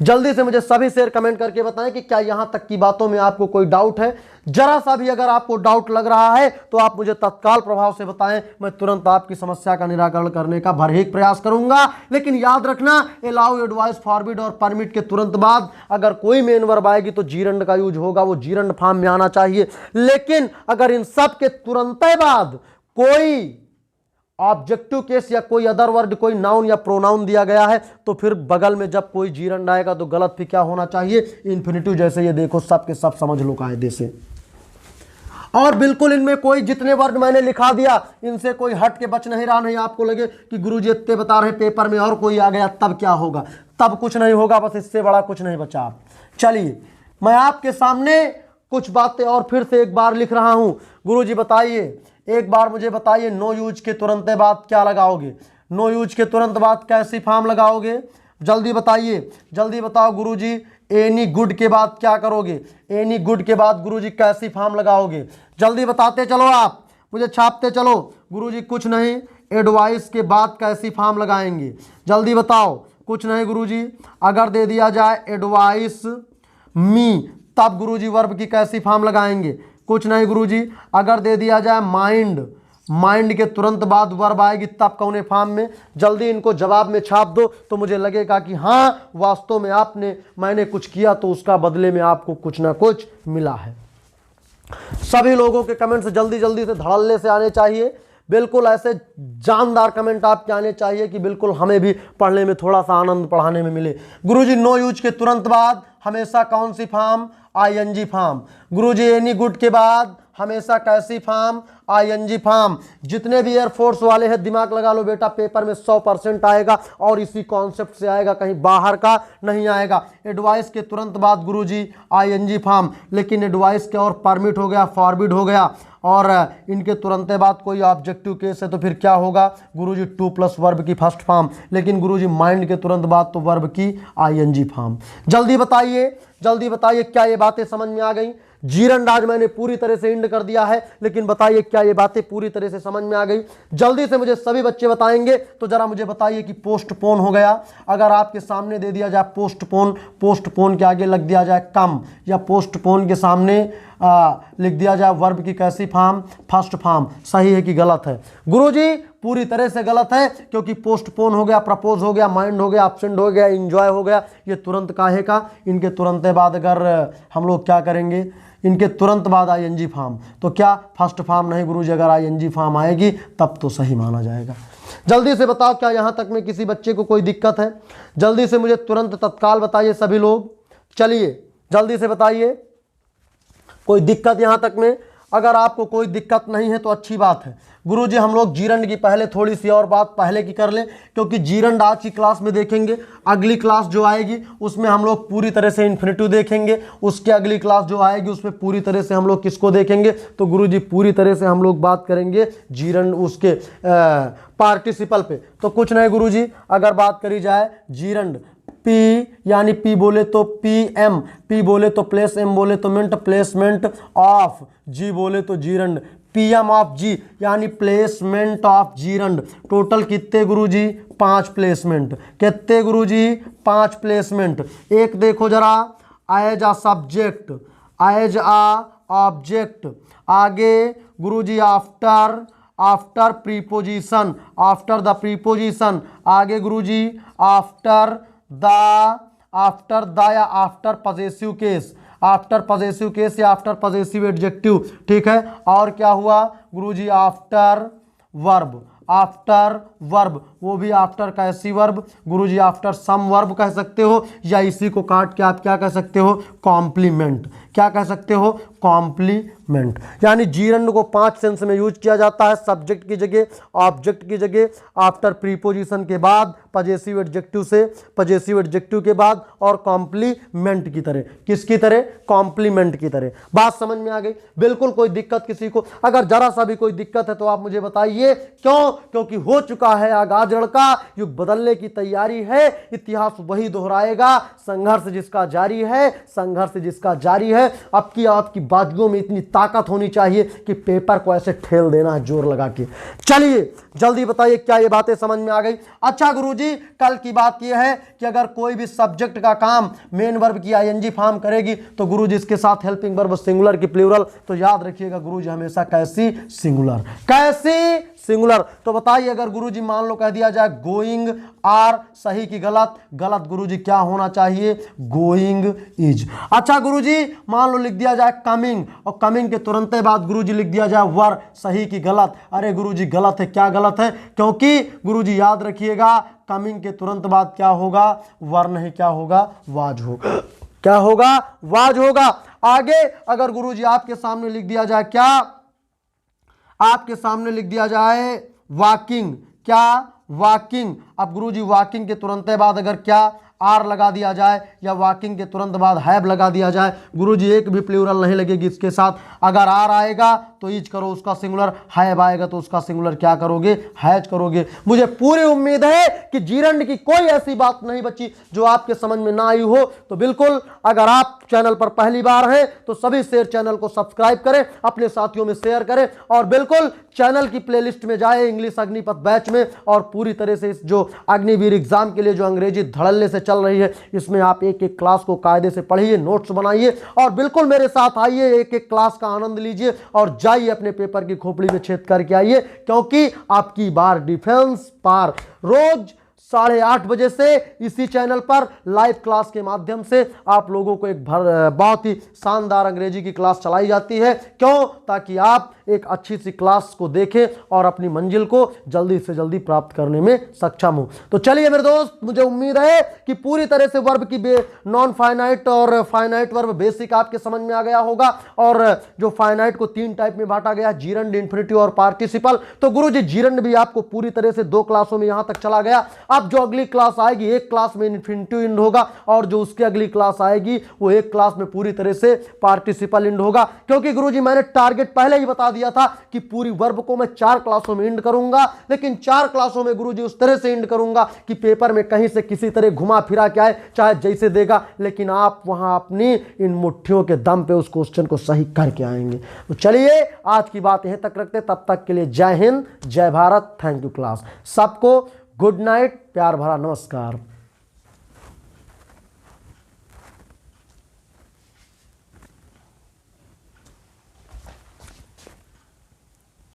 जल्दी से मुझे सभी शेयर कमेंट करके बताएं कि क्या यहां तक की बातों में आपको कोई डाउट है। जरा सा भी अगर आपको डाउट लग रहा है तो आप मुझे तत्काल प्रभाव से बताएं, मैं तुरंत आपकी समस्या का निराकरण करने का भरपूर प्रयास करूंगा। लेकिन याद रखना, अलाउ, एडवाइस, फॉरबिड और परमिट के तुरंत बाद अगर कोई मेन वर्ब आएगी तो जीरंड का यूज होगा, वो जीरंड फॉर्म में आना चाहिए। लेकिन अगर इन सब के तुरंत बाद कोई ऑब्जेक्टिव केस या कोई अदर वर्ड, कोई नाउन या प्रोनाउन दिया गया है तो फिर बगल में जब कोई जीरंड आएगा तो गलत फिर क्या होना चाहिए? इन्फिनिटिव। जैसे ये देखो, सब के सब समझ लो कायदे से। और बिल्कुल इनमें कोई, जितने वर्ड मैंने लिखा दिया इनसे कोई हट के बच नहीं रहा। नहीं आपको लगे कि गुरुजी इतने बता रहे पेपर में और कोई आ गया तब क्या होगा? तब कुछ नहीं होगा, बस इससे बड़ा कुछ नहीं बचा। चलिए मैं आपके सामने कुछ बातें और फिर से एक बार लिख रहा हूं। गुरुजी बताइए, एक बार मुझे बताइए, नो यूज के तुरंत बाद क्या लगाओगे? नो यूज के तुरंत बाद कैसी फॉर्म लगाओगे? जल्दी बताइए, जल्दी बताओ गुरुजी। एनी गुड के बाद क्या करोगे? एनी गुड के बाद गुरुजी कैसी फॉर्म लगाओगे? जल्दी बताते चलो, आप मुझे छापते चलो। गुरुजी कुछ नहीं, एडवाइस के बाद कैसी फॉर्म लगाएंगे? जल्दी बताओ। कुछ नहीं गुरुजी, अगर दे दिया जाए एडवाइस मी तब गुरुजी वर्ब की कैसी फॉर्म लगाएंगे? कुछ नहीं गुरुजी, अगर दे दिया जाए माइंड, माइंड के तुरंत बाद वर्ब आएगी तब कौन फॉर्म में? जल्दी इनको जवाब में छाप दो तो मुझे लगेगा कि हाँ वास्तव में मैंने कुछ किया तो उसका बदले में आपको कुछ ना कुछ मिला है। सभी लोगों के कमेंट्स जल्दी जल्दी से धड़ल्ले से आने चाहिए। बिल्कुल ऐसे जानदार कमेंट आपके आने चाहिए कि बिल्कुल हमें भी पढ़ने में थोड़ा सा आनंद पढ़ाने में मिले। गुरुजी नो यूज के तुरंत बाद हमेशा कौन सी फॉर्म? ING form. गुरुजी एनी गुड के बाद हमेशा कैसी फॉर्म? ING form. जितने भी एयरफोर्स वाले हैं दिमाग लगा लो बेटा, पेपर में 100% आएगा और इसी कॉन्सेप्ट से आएगा, कहीं बाहर का नहीं आएगा। एडवाइस के तुरंत बाद गुरुजी आईएनजी फॉर्म, लेकिन एडवाइस के और परमिट हो गया, फॉरबिड हो गया और इनके तुरंत बाद कोई ऑब्जेक्टिव केस है तो फिर क्या होगा गुरुजी? टू प्लस वर्ब की फर्स्ट फॉर्म। लेकिन गुरुजी माइंड के तुरंत बाद तो वर्ब की आईएनजी फॉर्म। जल्दी बताइए, जल्दी बताइए, क्या ये बातें समझ में आ गई? जीरंड आज मैंने पूरी तरह से इंड कर दिया है, लेकिन बताइए क्या ये बातें पूरी तरह से समझ में आ गई? जल्दी से मुझे सभी बच्चे बताएंगे। तो जरा मुझे बताइए कि पोस्टपोन हो गया, अगर आपके सामने दे दिया जाए पोस्टपोन, पोस्टपोन के आगे लग दिया जाए कम, या पोस्टपोन के सामने लिख दिया जाए वर्ब की कैसी फॉर्म? First form. सही है कि गलत है? गुरुजी पूरी तरह से गलत है, क्योंकि पोस्टपोन हो गया, प्रपोज हो गया, माइंड हो गया, एब्सेंट हो गया, एंजॉय हो गया, ये तुरंत काहे का? इनके तुरंत बाद अगर हम लोग क्या करेंगे, इनके तुरंत बाद आईएनजी फॉर्म, तो क्या फर्स्ट फॉर्म नहीं गुरुजी? अगर आईएनजी फॉर्म आएगी तब तो सही माना जाएगा। जल्दी से बताओ, क्या यहाँ तक में किसी बच्चे को कोई दिक्कत है? जल्दी से मुझे तुरंत तत्काल बताइए सभी लोग। चलिए जल्दी से बताइए, कोई दिक्कत यहाँ तक में? अगर आपको कोई दिक्कत नहीं है तो अच्छी बात है। गुरुजी हम लोग जीरंड की पहले थोड़ी सी और बात पहले की कर लें, क्योंकि जीरंड आज की क्लास में देखेंगे, अगली क्लास जो आएगी उसमें हम लोग पूरी तरह से इन्फिनिटिव देखेंगे, उसके अगली क्लास जो आएगी उसमें पूरी तरह से हम लोग किसको देखेंगे? तो गुरुजी पूरी तरह से हम लोग बात करेंगे जीरंड उसके पार्टिसिपल पे। तो कुछ नहीं गुरुजी, अगर बात करी जाए जीरंड पी, यानी पी बोले तो पी एम, पी बोले तो प्लेस, एम बोले तो मिंट, प्लेसमेंट ऑफ, जी बोले तो जीरंड, पीएम ऑफ जी यानी प्लेसमेंट ऑफ जीरंड। टोटल कितने गुरुजी? 5 प्लेसमेंट। कितने गुरुजी? 5 प्लेसमेंट। एक देखो जरा, as a subject, as a object, आगे गुरुजी after, after preposition, after the preposition, आगे गुरुजी आफ्टर द, आफ्टर द या after possessive case, after possessive case या आफ्टर पजेसिव एडजेक्टिव, ठीक है। और क्या हुआ गुरुजी, आफ्टर वर्ब, आफ्टर वर्ब, वो भी आफ्टर कैसी वर्ब गुरुजी, आफ्टर सम वर्ब कह सकते हो, या इसी को काट के आप क्या कह सकते हो, कॉम्प्लीमेंट, क्या कह सकते हो, कॉम्प्लीमेंट। यानी जीरंड को 5 सेंस में यूज किया जाता है, सब्जेक्ट की जगह, ऑब्जेक्ट की जगह, आफ्टर प्रीपोजिशन के बाद, पजेसिव एडजेक्टिव से, पजेसिव एडजेक्टिव के बाद, और कॉम्प्लीमेंट की तरह, किसकी तरह, कॉम्प्लीमेंट की तरह। बात समझ में आ गई? बिल्कुल कोई दिक्कत किसी को, अगर जरा सा भी कोई दिक्कत है तो आप मुझे बताइए। क्यों? क्योंकि हो चुका है आगाज लड़का, युग बदलने की तैयारी है, इतिहास वही दोहराएगा, संघर्ष जिसका जारी है, संघर्ष जिसका जारी है। अब की आपकी बाजुओं में इतनी ताकत होनी चाहिए कि पेपर को ऐसे ठेल देना है जोर लगा के। चलिए जल्दी बताइए, क्या ये बातें समझ में आ गई? अच्छा गुरुजी, कल की बात यह है कि अगर कोई भी सब्जेक्ट का काम मेन वर्ब की आईएनजी फॉर्म करेगी तो गुरुजी इसके साथ हेल्पिंग वर्ब सिंगुलर की प्लूरल, तो याद रखिएगा गुरुजी हमेशा कैसी, सिंगुलर, कैसी, सिंगुलर। तो बताइए अगर गुरुजी मान लो कह दिया जाए गोइंग आर, सही की गलत, गलत गुरुजी क्या होना चाहिए, गोइंग इज। अच्छा गुरुजी मान लो लिख दिया जाए कमिंग, और कमिंग के तुरंत बाद गुरुजी लिख दिया जाए वर, सही की गलत, अरे गुरुजी गलत है, क्या गलत है, क्योंकि गुरुजी याद रखिएगा कमिंग के तुरंत बाद क्या होगा, वर नहीं, क्या होगा, वाज होगा, क्या होगा, वाज होगा। आगे अगर गुरुजी आपके सामने लिख दिया जाए क्या, आपके सामने लिख दिया जाए वॉकिंग, क्या, वॉकिंग। अब गुरुजी वॉकिंग के तुरंत बाद अगर क्या आर लगा दिया जाए, या वॉकिंग के तुरंत बाद हैव लगा दिया जाए, गुरुजी एक भी प्लूरल नहीं लगेगी इसके साथ। अगर आर आएगा तो इज करो उसका सिंगुलर, हैव आएगा तो उसका सिंगुलर क्या करोगे, हैज करोगे। मुझे पूरी उम्मीद है कि जीरंड की कोई ऐसी बात नहीं बची जो आपके समझ में ना आई हो। तो बिल्कुल अगर आप चैनल पर पहली बार हैं तो सभी शेयर चैनल को सब्सक्राइब करें, अपने साथियों में शेयर करें, और बिल्कुल चैनल की प्लेलिस्ट में जाए इंग्लिश अग्निपथ बैच में, और पूरी तरह से इस जो अग्निवीर एग्जाम के लिए जो अंग्रेजी धड़ल्ले से चल रही है इसमें आप एक एक क्लास को कायदे से पढ़िए, नोट्स बनाइए, और बिल्कुल मेरे साथ आइए, एक एक क्लास का आनंद लीजिए, और जाइए अपने पेपर की खोपड़ी में छेद करके आइए, क्योंकि आपकी बार डिफेंस पार रोज 8:30 बजे से इसी चैनल पर लाइव क्लास के माध्यम से आप लोगों को एक बहुत ही शानदार अंग्रेजी की क्लास चलाई जाती है। क्यों? ताकि आप एक अच्छी सी क्लास को देखें और अपनी मंजिल को जल्दी से जल्दी प्राप्त करने में सक्षम हो। तो चलिए मेरे दोस्त, मुझे उम्मीद है कि पूरी तरह से वर्ब की नॉन फाइनाइट और फाइनाइट वर्ब बेसिक आपके समझ में आ गया होगा। और जो फाइनाइट को 3 टाइप में बांटा गया, जीरंड, इन्फिनिटिव और पार्टिसिपल। तो गुरुजी जीरंड भी आपको पूरी तरह से 2 क्लासों में यहां तक चला गया। अब जो अगली क्लास आएगी, एक क्लास में इन्फिनिटिव इंड होगा, और जो उसके अगली क्लास आएगी वो एक क्लास में पूरी तरह से पार्टिसिपल इंड होगा। क्योंकि गुरुजी मैंने टारगेट पहले ही बता दिया था कि पूरी वर्ब को मैं 4 क्लासों में इंड करूंगा, लेकिन 4 क्लासों में गुरुजी उस तरह से इंड करूंगा कि पेपर में कहीं से किसी तरह घुमा फिरा के आए, चाहे जैसे देगा, लेकिन आप वहां अपनी इन मुट्ठियों के दम पे उस क्वेश्चन को सही करके आएंगे। तो चलिए आज की बात यहीं तक रखते, तब तक के लिए जय हिंद, जय भारत, थैंक यू क्लास। सबको गुड नाइट, प्यार भरा नमस्कार।